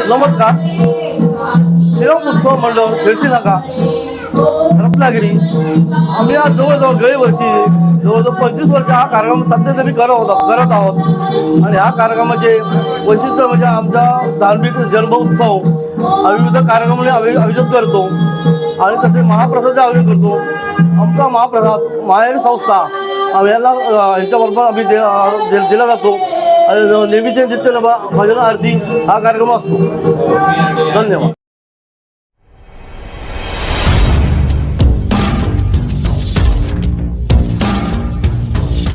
नमस्कार. श्रीराम उत्सव मंडळ खेडशीनाका रत्नागिरी आम्ही आज जवळजवळ गेल्या वर्षी जवळजवळ 25 वर्ष हा कार्यक्रम सध्या तरी करत आहोत आणि ह्या कार्यक्रमाचे वैशिष्ट्य म्हणजे आमचा धार्मिक जन्मोत्सव विविध कार्यक्रमाने आयोजित करतो आणि तसे महाप्रसादाचे आयोजन करतो. आमचा महाप्रसाद माहेर संस्था याला यांच्याबरोबर आम्ही दिला जातो आणि नेहमीचे नित्य भजन आरती हा कार्यक्रम असतो. धन्यवाद.